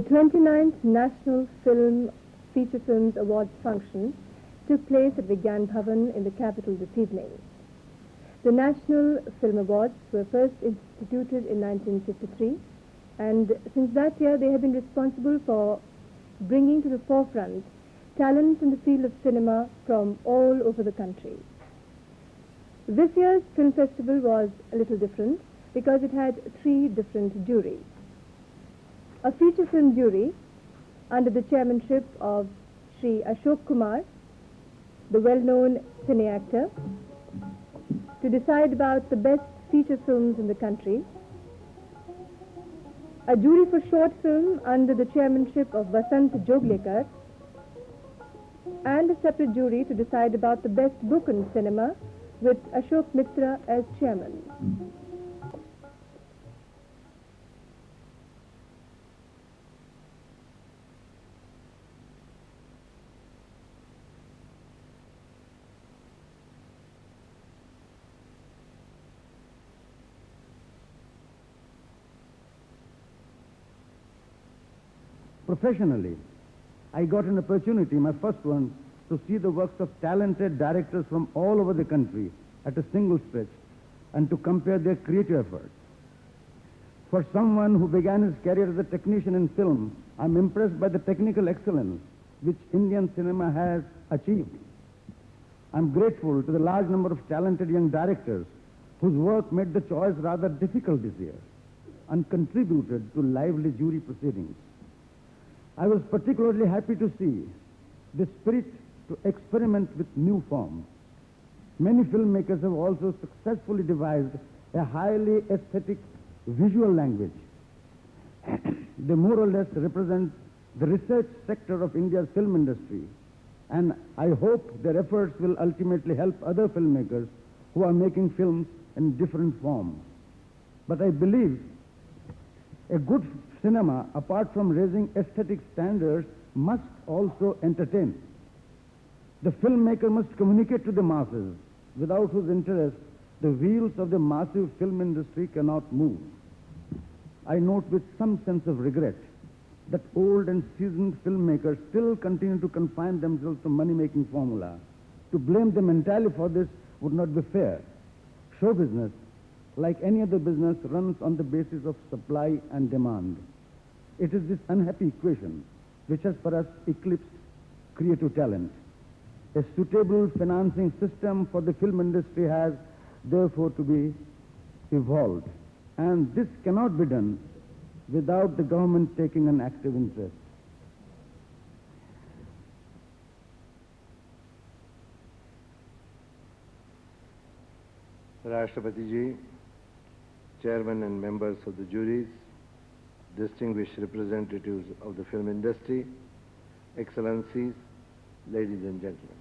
The 29th National Feature Films Awards function took place at Vigyan Bhavan in the capital this evening. The National Film Awards were first instituted in 1953, and since that year they have been responsible for bringing to the forefront talent in the field of cinema from all over the country. This year's film festival was a little different because it had 3 different juries. A feature film jury under the chairmanship of Sri Ashok Kumar, the well-known cine actor, to decide about the best feature films in the country. A jury for short film under the chairmanship of Vasant Joglekar, and a separate jury to decide about the best book in cinema with Ashok Mitra as chairman. Professionally, I got an opportunity, my first one, to see the works of talented directors from all over the country at a single stretch and to compare their creative efforts. For someone who began his career as a technician in film, I'm impressed by the technical excellence which Indian cinema has achieved. I'm grateful to the large number of talented young directors whose work made the choice rather difficult this year and contributed to lively jury proceedings. I was particularly happy to see the spirit to experiment with new forms. Many filmmakers have also successfully devised a highly aesthetic visual language. They more or less represent the research sector of India's film industry, and I hope their efforts will ultimately help other filmmakers who are making films in different forms. But I believe a good cinema, apart from raising aesthetic standards, must also entertain. The filmmaker must communicate to the masses, without whose interest the wheels of the massive film industry cannot move. I note with some sense of regret that old and seasoned filmmakers still continue to confine themselves to money-making formula. To blame them entirely for this would not be fair. Show business, like any other business, runs on the basis of supply and demand. It is this unhappy equation which has perhaps eclipsed creative talent. A suitable financing system for the film industry has therefore to be evolved, and this cannot be done without the government taking an active interest. Rashtrapati Ji, Chairman and members of the juries, distinguished representatives of the film industry, Excellencies, ladies and gentlemen.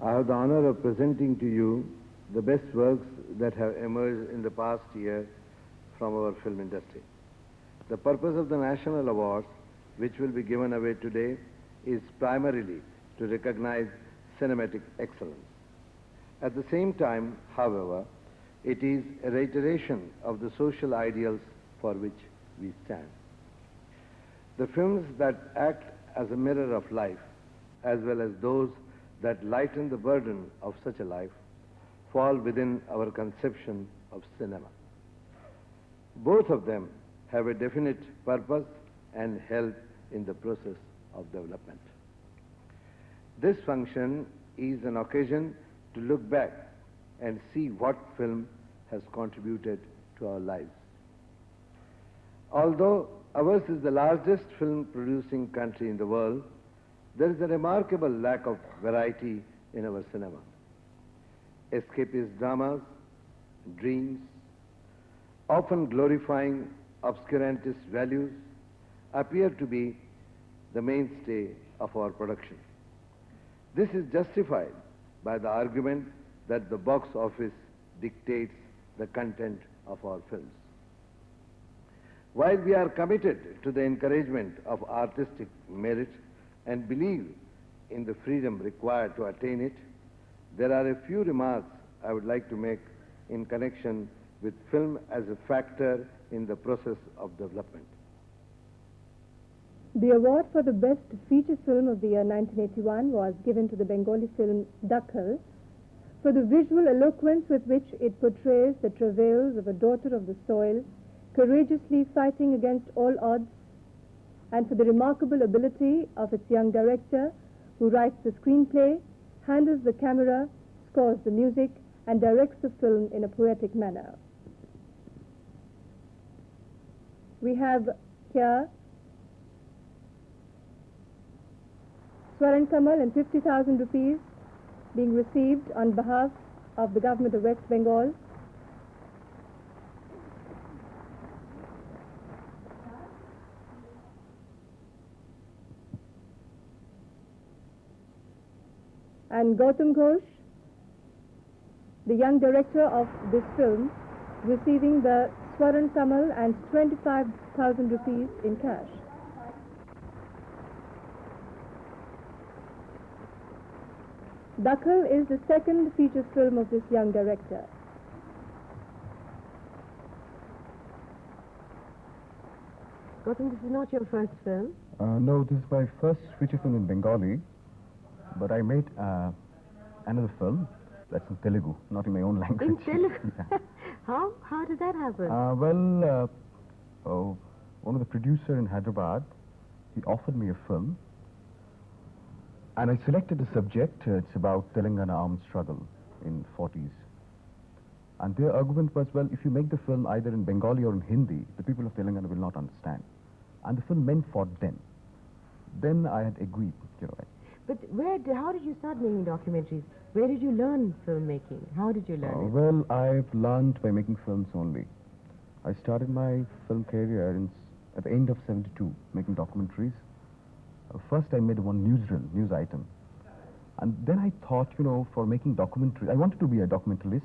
I have the honor of presenting to you the best works that have emerged in the past year from our film industry. The purpose of the National Awards, which will be given away today, is primarily to recognize cinematic excellence. At the same time, however, it is a reiteration of the social ideals for which we stand. The films that act as a mirror of life, as well as those that lighten the burden of such a life, fall within our conception of cinema. Both of them have a definite purpose and help in the process of development. This function is an occasion to look back and see what film has contributed to our lives. Although ours is the largest film-producing country in the world, there is a remarkable lack of variety in our cinema. Escapist dramas, dreams, often glorifying obscurantist values, appear to be the mainstay of our production. This is justified by the argument that the box office dictates the content of our films. While we are committed to the encouragement of artistic merit and believe in the freedom required to attain it, there are a few remarks I would like to make in connection with film as a factor in the process of development. The award for the best feature film of the year 1981 was given to the Bengali film Dakhal for the visual eloquence with which it portrays the travails of a daughter of the soil, courageously fighting against all odds, and for the remarkable ability of its young director, who writes the screenplay, handles the camera, scores the music, and directs the film in a poetic manner. We have here Swaran Kamal and 50,000 rupees being received on behalf of the government of West Bengal. And Gautam Ghosh, the young director of this film, receiving the Swaran Kamal and 25,000 rupees in cash. Dakhal is the second feature film of this young director. Gautam, this is not your first film. No, this is my first feature film in Bengali, but I made another film that's in Telugu, not in my own language. In Telugu? Yeah. How did that happen? One of the producers in Hyderabad, he offered me a film, and I selected the subject. It's about Telangana armed struggle in 40s. And their argument was, well, if you make the film either in Bengali or in Hindi, the people of Telangana will not understand. And the film meant for them. Then I had agreed, But how did you start making documentaries? Where did you learn filmmaking? How did you learn it? Well, I've learned by making films only. I started my film career at the end of 72, making documentaries. First I made one news item. And then I thought, for making documentaries, I wanted to be a documentalist.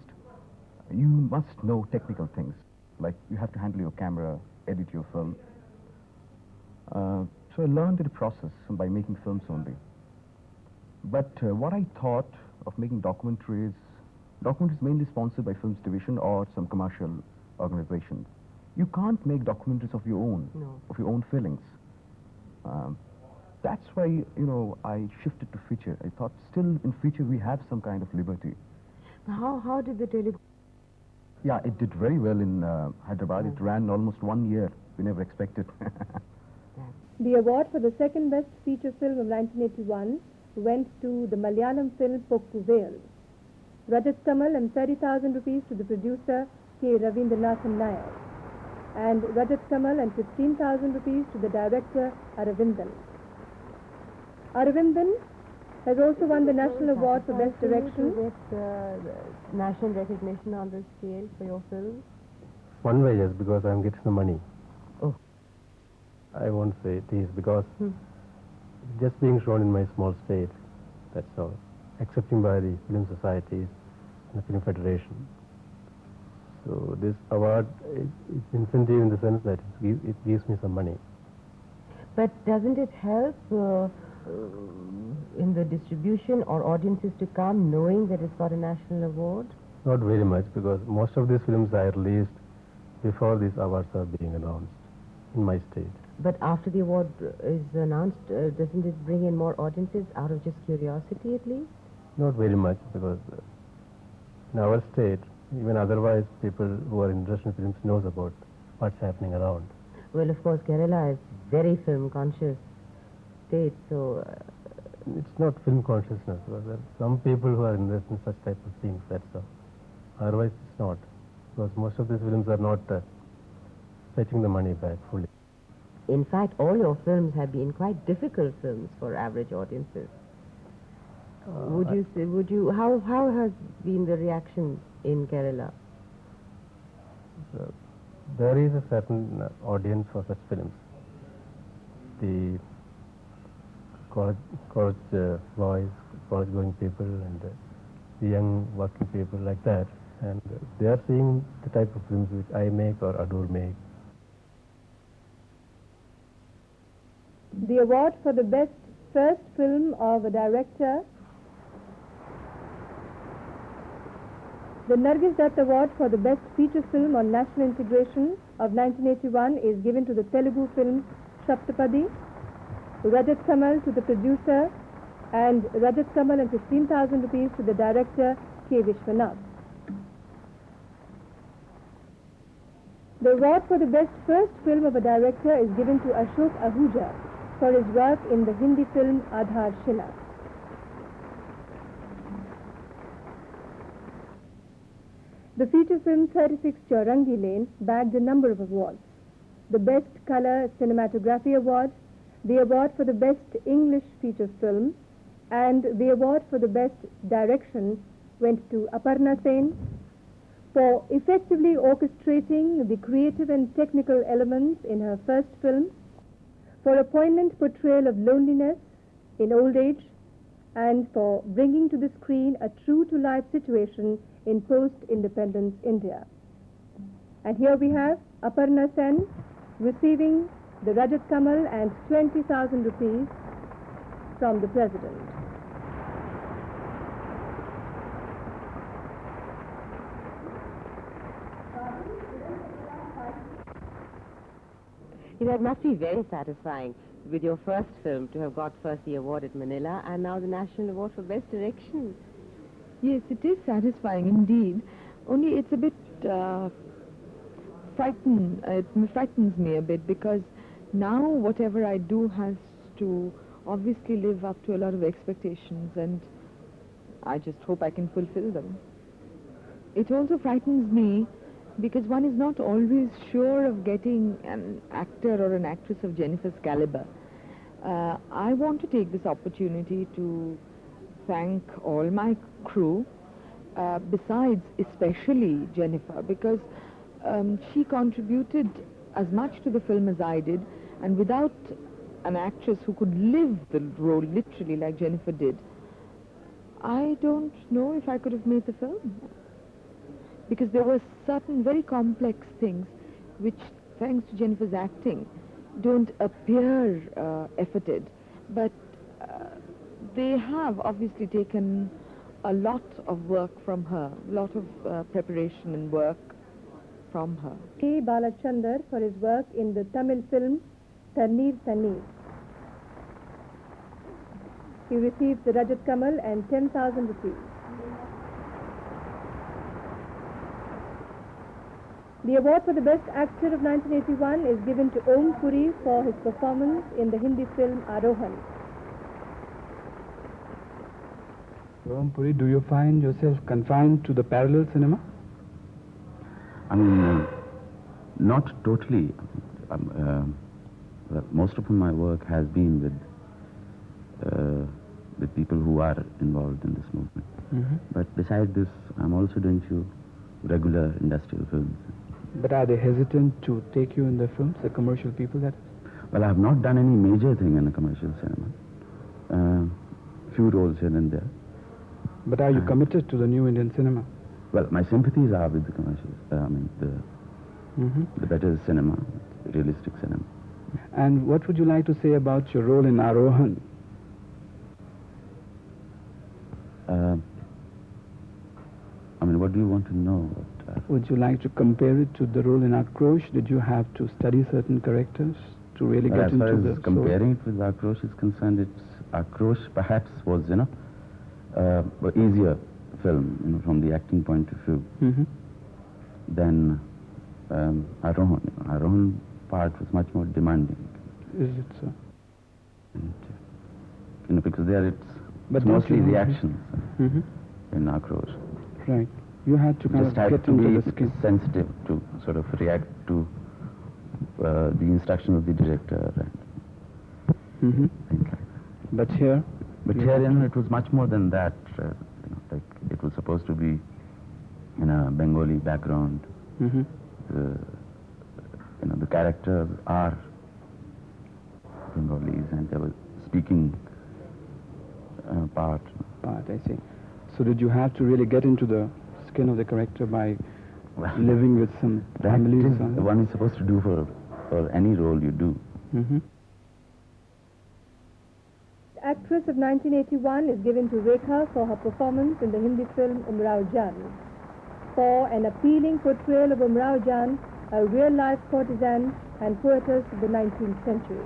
You must know technical things, like you have to handle your camera, edit your film. So I learned the process by making films only. But what I thought of making documentaries mainly sponsored by Films Division or some commercial organization. You can't make documentaries of your own, of your own feelings. That's why, I shifted to feature. I thought still in feature we have some kind of liberty. How did the Telugu... Yeah, it did very well in Hyderabad. It ran almost 1 year. We never expected. The award for the second best feature film of 1981 went to the Malayalam film Pokkuvel. Rajat Kamal and 30,000 rupees to the producer K. Ravindranathan Nair. And Rajat Kamal and 15,000 rupees to the director Aravindan. Aravindan has also won the National Award for Best Direction. Did you get national recognition on this scale for your film? One way, yes, because I'm getting the money. Oh. I won't say it is because it's just being shown in my small state, that's all. Accepting by the film societies and the Film Federation. So this award is incentive in the sense that it gives me some money. But doesn't it help in the distribution or audiences to come knowing that it's got a national award? Not very much, because most of these films are released before these awards are being announced in my state. But after the award is announced, doesn't it bring in more audiences out of just curiosity at least? Not very much, because in our state, even otherwise, people who are interested in films knows about what's happening around. Well, of course, Kerala is very film conscious state, so... It's not film consciousness. Because there are some people who are interested in such type of things, that's all. Otherwise, it's not. Because most of these films are not fetching the money back fully. In fact, all your films have been quite difficult films for average audiences. How has been the reaction in Kerala? There is a certain audience for such films. The college boys, college-going people, and the young working people like that. And they are seeing the type of films which I make or Adur make. The award for the best first film of a director, the Nargis Dutt Award for the best feature film on national integration of 1981 is given to the Telugu film Saptapadi. Rajat Kamal to the producer, and Rajat Kamal and 15,000 rupees to the director K. Vishwanath. The award for the best first film of a director is given to Ashok Ahuja for his work in the Hindi film Aadhar Shila. The feature film 36 Chaurangi Lane bagged a number of awards. The Best Color Cinematography Award, the award for the Best English Feature Film, and the award for the Best Direction went to Aparna Sen for effectively orchestrating the creative and technical elements in her first film, for a poignant portrayal of loneliness in old age, and for bringing to the screen a true-to-life situation in post-independence India. And here we have Aparna Sen receiving the Rajat Kamal and 20,000 rupees from the President. It must be very satisfying with your first film to have got first the award at Manila and now the National Award for Best Direction. Yes, it is satisfying indeed. Only it's a bit it frightens me a bit because now whatever I do has to obviously live up to a lot of expectations, and I just hope I can fulfill them. It also frightens me because one is not always sure of getting an actor or an actress of Jennifer's caliber. I want to take this opportunity to thank all my crew, besides especially Jennifer, because she contributed as much to the film as I did, and without an actress who could live the role literally like Jennifer did, I don't know if I could have made the film. Because there were certain very complex things which, thanks to Jennifer's acting, don't appear efforted, but they have obviously taken a lot of work from her, a lot of preparation and work from her. K. Balachandar for his work in the Tamil film Tanneer Tanneer. He received the Rajat Kamal and 10,000 rupees. The award for the Best Actor of 1981 is given to Om Puri for his performance in the Hindi film Arohan. Om Puri, do you find yourself confined to the parallel cinema? I mean, not totally. Most of my work has been with people who are involved in this movement. Mm-hmm. But besides this, I'm also doing few regular industrial films. But are they hesitant to take you in the films, the commercial people that is? Well, I have not done any major thing in the commercial cinema. Few roles here and there. But are you committed to the new Indian cinema? Well, my sympathies are with the commercial, the better cinema, realistic cinema. And what would you like to say about your role in Arohan? What do you want to know? Would you like to compare it to the role in Akrosh? Did you have to study certain characters to really get into the As far as comparing it with Akrosh is concerned, Akrosh perhaps was, an easier film, from the acting point of view. Mm-hmm. Than Arohan. Arohan part was much more demanding. Is it so? And, because there it's mostly reactions Mm-hmm. in Akrosh. Right. You had to kind Just of had get to into be the skin. sensitive to sort of react to the instruction of the director and Mm-hmm. things like that. But here? But you here, had to- it was much more than that. Like it was supposed to be in a Bengali background. Mm-hmm. The characters are Bengalis, and they were speaking part. I see. So did you have to really get into the skin of the character by living with some That families? is one is supposed to do for any role you do. Mm-hmm. Actress of 1981 is given to Rekha for her performance in the Hindi film Umrao Jan. For an appealing portrayal of Umrao Jan, a real-life courtesan and poetess of the 19th century.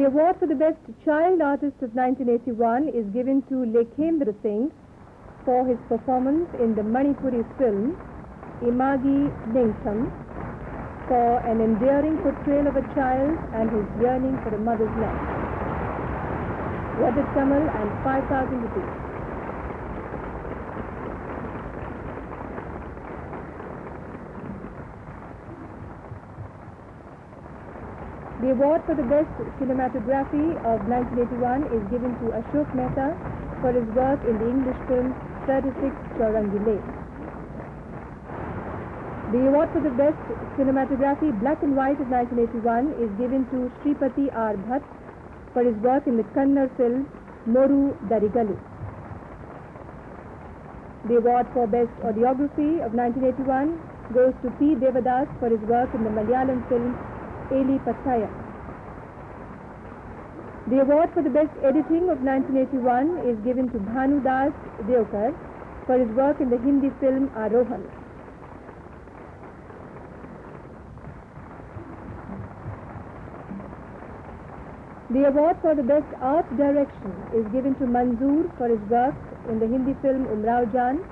The award for the Best Child Artist of 1981 is given to Lekhendra Singh for his performance in the Manipuri film Imagi Ningtham, for an endearing portrayal of a child and his yearning for a mother's love. Rajat Kamal and 5,000 rupees. The award for the Best Cinematography of 1981 is given to Ashok Mehta for his work in the English film 36 Chaurangi Lane. The award for the Best Cinematography Black and White of 1981 is given to Shripati R. Bhatt for his work in the Kannada film Moru Darigalu. The award for Best Audiography of 1981 goes to P. Devadas for his work in the Malayalam film Eli Pattaya. The award for the Best Editing of 1981 is given to Bhanu Das Deokar for his work in the Hindi film Arohan. The award for the Best Art Direction is given to Manzoor for his work in the Hindi film Umrao Jaan,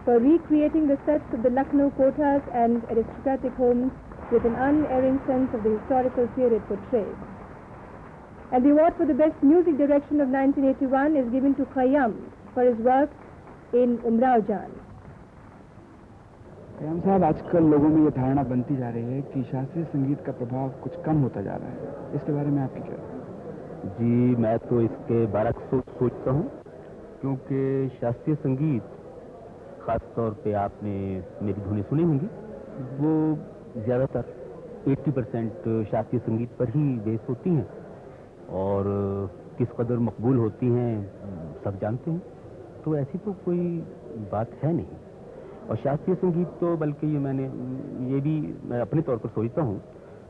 for recreating the sets of the Lucknow quotas and aristocratic homes with an unerring sense of the historical period portrayed. And the award for the Best Music Direction of 1981 is given to Khayyam for his work in Umrao Jaan. Khayyam साहब, आजकल लोगों में ये धारणा बनती जा रही है कि शास्त्रीय संगीत का प्रभाव कुछ कम होता जा रहा है, इसके बारे में आपकी क्या? जी, मैं तो इसके बारे में सोचता हूँ, क्योंकि शास्त्रीय संगीत, ख़ास तौर पे आपने मेरी धुनें सुनी होंगी, वो ज़्यादातर 80% शास्त्रीय संगीत पर ही बेस होती हैं और किस कदर मकबूल होती हैं सब जानते हैं, तो ऐसी तो कोई बात है नहीं। और शास्त्रीय संगीत तो बल्कि ये भी मैं अपने तौर पर सोचता हूँ,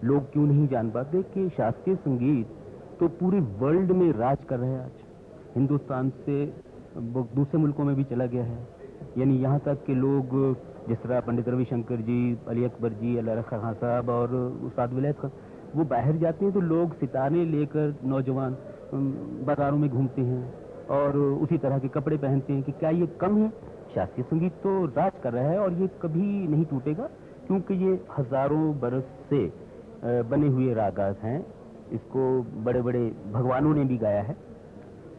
लोग क्यों नहीं जान पाते कि शास्त्रीय संगीत तो पूरे वर्ल्ड में राज कर रहा है आज, हिंदुस्तान से वो दूसरे मुल्कों में भी चला गया है। यानी यहाँ तक कि लोग जिस तरह पंडित रविशंकर जी, अली अकबर जी, अल्लाह रखा खान साहब और उस्ताद विलायत खान, वो बाहर जाते हैं तो लोग सितारे लेकर नौजवान बाजारों में घूमते हैं और उसी तरह के कपड़े पहनते हैं। कि क्या ये कम है? शास्त्रीय संगीत तो राज कर रहा है और ये कभी नहीं टूटेगा, क्योंकि ये हजारों बरस से बने हुए रागास हैं। इसको बड़े बड़े भगवानों ने भी गाया है,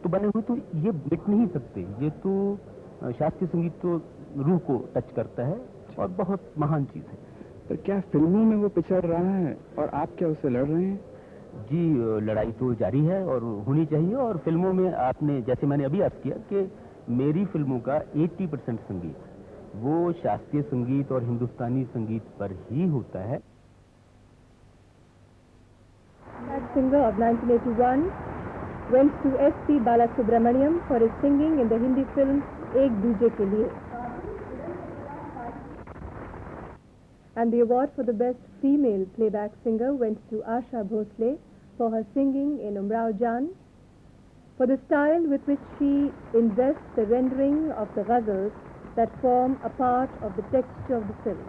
तो बने हुए तो ये मिट नहीं सकते। ये तो शास्त्रीय संगीत तो रूह को टच करता है और बहुत महान चीज़ है। पर क्या फिल्मों में वो पिछड़ रहा है और आप क्या उससे लड़ रहे हैं? जी, लड़ाई तो जारी है और होनी चाहिए। और फिल्मों में आपने, जैसे मैंने अभी अर्ज किया कि मेरी फिल्मों का 80% संगीत वो शास्त्रीय संगीत और हिंदुस्तानी संगीत पर ही होता है। That singer of 1981 went to S.P. Balasubramaniam for his singing in the Hindi film Ek Dooje Ke Liye. And the award for the Best Female Playback Singer went to Asha Bhosle for her singing in Umrao Jaan, for the style with which she invests the rendering of the ghazals that form a part of the texture of the film.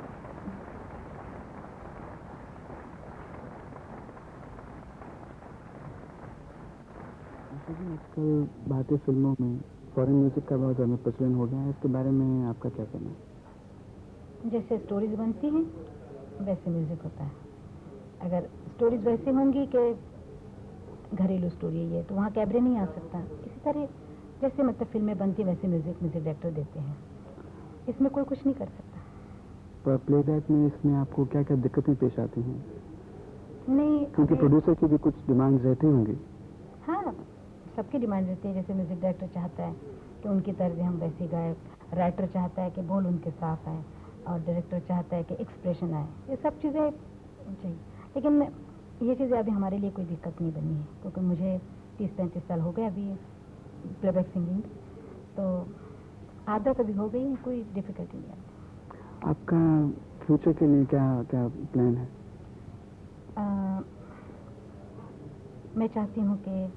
आजकल भारतीय फिल्मों में foreign music का बहुत ज़्यादा प्रचलन हो गया है, इसके बारे में आपका क्या कहना है? जैसे स्टोरीज बनती हैं वैसे म्यूजिक होता है। अगर स्टोरीज वैसे होंगी कि घरेलू स्टोरी है तो वहाँ कैबरे नहीं आ सकता। इसी तरह जैसे मतलब फिल्में बनती वैसे म्यूजिक डायरेक्टर देते हैं, इसमें कोई कुछ नहीं कर सकता। पर प्लेबैक में इसमें आपको क्या क्या दिक्कतें पेश आती हैं? नहीं, क्योंकि प्रोड्यूसर की भी कुछ डिमांड्स रहती होंगी। हाँ, सबकी डिमांड रहती है। जैसे म्यूजिक डायरेक्टर चाहता है कि उनकी तर्ज हम वैसी गाए, राइटर चाहता है कि बोल उनके साफ आए और डायरेक्टर चाहता है कि एक्सप्रेशन आए। ये सब चीज़ें चाहिए, लेकिन ये चीज़ें अभी हमारे लिए कोई दिक्कत नहीं बनी है, क्योंकि मुझे 30-35 साल हो गए अभी प्लेबैक सिंगिंग, तो आदत अभी हो गई, कोई डिफिकल्टी नहीं आती। आपका फ्यूचर के लिए क्या क्या प्लान है? मैं चाहती हूँ कि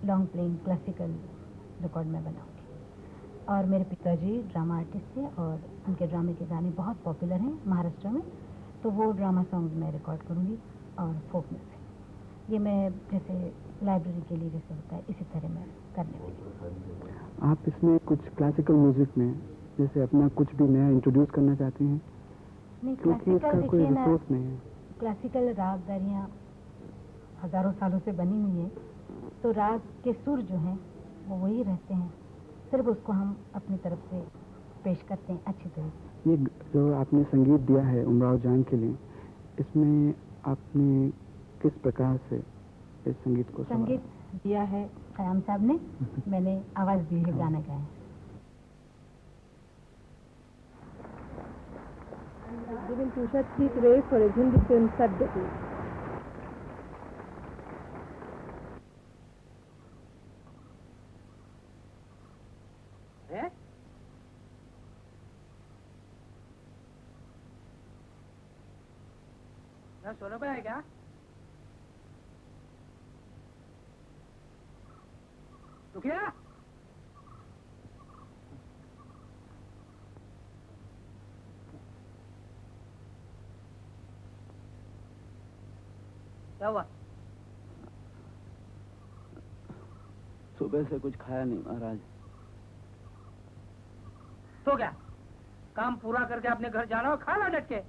लॉन्ग प्लेइंग क्लासिकल रिकॉर्ड में बनाऊँगी। और मेरे पिताजी ड्रामा आर्टिस्ट थे और उनके ड्रामे के गाने बहुत पॉपुलर हैं महाराष्ट्र में, तो वो ड्रामा सॉन्ग मैं रिकॉर्ड करूँगी और फोक म्यूजिक। ये मैं जैसे लाइब्रेरी के लिए जैसे होता है, इसी तरह मैं करने लगी। आप इसमें कुछ क्लासिकल म्यूजिक में जैसे अपना कुछ भी नया इंट्रोड्यूस करना चाहती हैं? नहीं, क्योंकि इसका कोई देखिए ना, रिसोर्स नहीं है। क्लासिकल रागदारियाँ हजारों सालों से बनी हुई हैं, तो राग के सुर जो हैं वो वही रहते हैं, सिर्फ उसको हम अपनी तरफ से पेश करते हैं अच्छी तरह से। ये जो आपने संगीत दिया है उमराव जान के लिए, इसमें आपने किस प्रकार से इस संगीत को संगीत दिया है खयाम साहब ने, मैंने आवाज दी है, गाना गाया है। Given to Shakti today for his Hindi film Saddati. सोना पे है क्या? रुकिया? क्या हुआ? सुबह से कुछ खाया नहीं महाराज। तो क्या? काम पूरा करके अपने घर जाना और खाना डट के।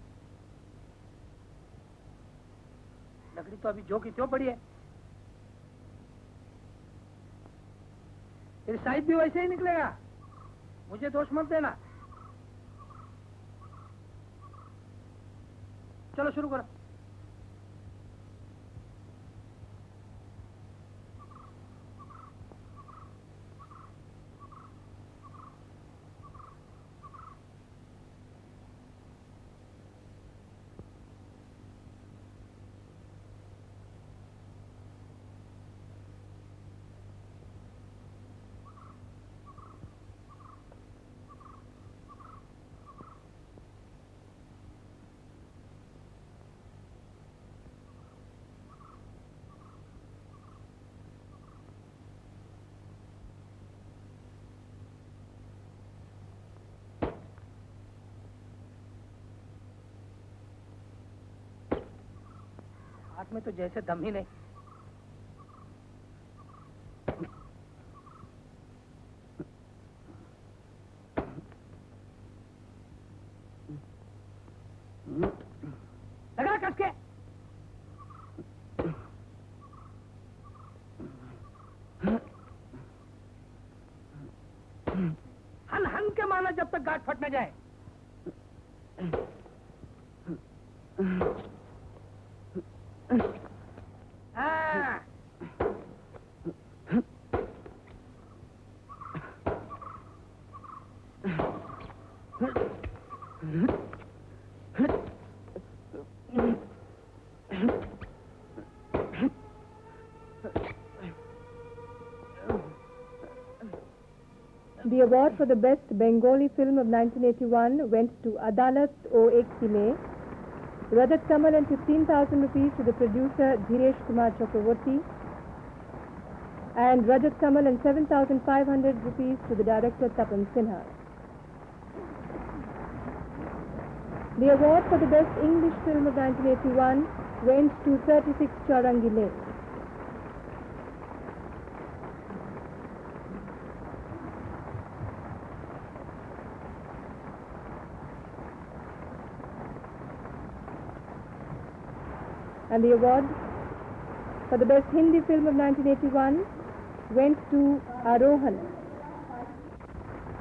लकड़ी तो अभी जो की त्यों पड़ी है। तेरी साइज भी वैसे ही निकलेगा, मुझे दोष मत देना। चलो शुरू करो। हाथ में तो जैसे दम ही नहीं। लगा कस के। हन हन के माना जब तक गांठ फट न जाए। The award for the best Bengali film of 1981 went to Adalat O Ek Sime, Rajat Kamal and 15,000 rupees to the producer Dhiresh Kumar Chakravorty, and Rajat Kamal and 7,500 rupees to the director Tapan Sinha. The award for the best English film of 1981 went to 36 Chaurangi Lane. And the award for the best Hindi film of 1981 went to Arohan.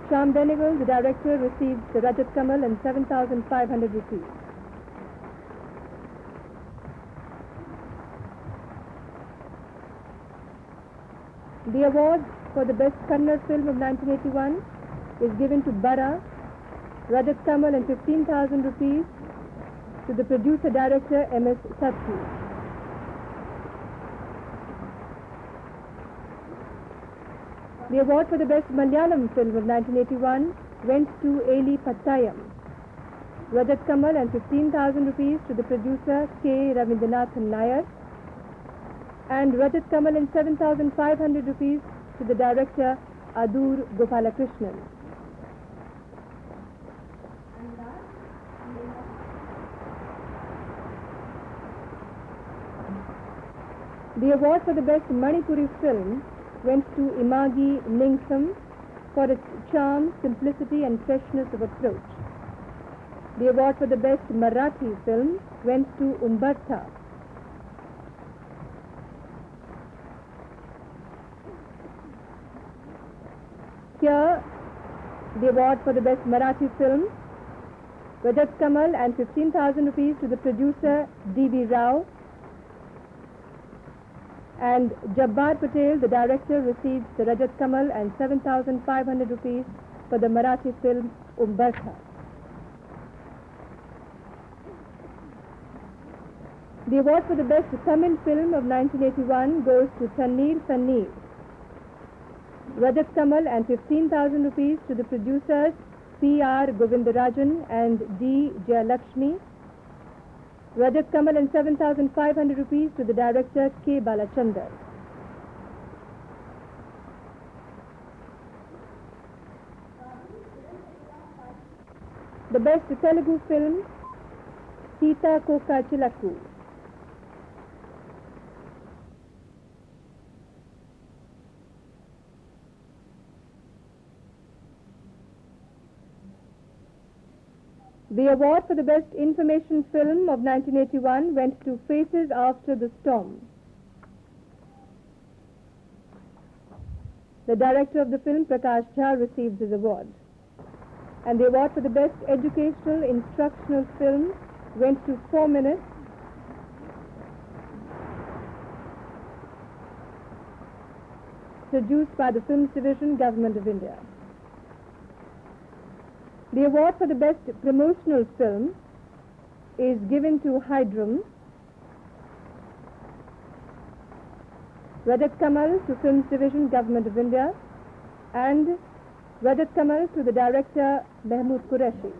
Shyam Benegal, the director, received the Rajat Kamal and 7,500 rupees. The award for the best Kannada film of 1981 is given to Bara, Rajat Kamal and 15,000 rupees to the producer-director M.S. Sattu. The award for the best Malayalam film of 1981 went to Eli Pattayam. Rajat Kamal and 15,000 rupees to the producer K. Ravindranathan Nair, and Rajat Kamal and 7,500 rupees to the director Adur Gopalakrishnan. The award for the best Manipuri film went to Imagi Ningsam for its charm, simplicity and freshness of approach. The award for the best Marathi film went to Umbartha. Here, the award for the best Marathi film, Rajat Kamal and 15,000 rupees to the producer D.V. Rao, and Jabbar Patel, the director, received the Rajat Kamal and 7,500 rupees for the Marathi film Umbartha. The award for the best Tamil film of 1981 goes to Tanneer Tanneer. Rajat Kamal and 15,000 rupees to the producers P.R. Govindarajan and D. Jayalakshmi. Rajat Kamal and 7,500 rupees to the director K. Balachandar. The best Telugu film, Sita Koka Chilaku. The award for the best information film of 1981 went to Faces After the Storm. The director of the film, Prakash Jha, received this award. And the award for the best educational instructional film went to 4 Minutes, produced by the Films Division, Government of India. The award for the best promotional film is given to Hydrum, Rajat Kamal to Films Division, Government of India, and Rajat Kamal to the director Mahmood Qureshi.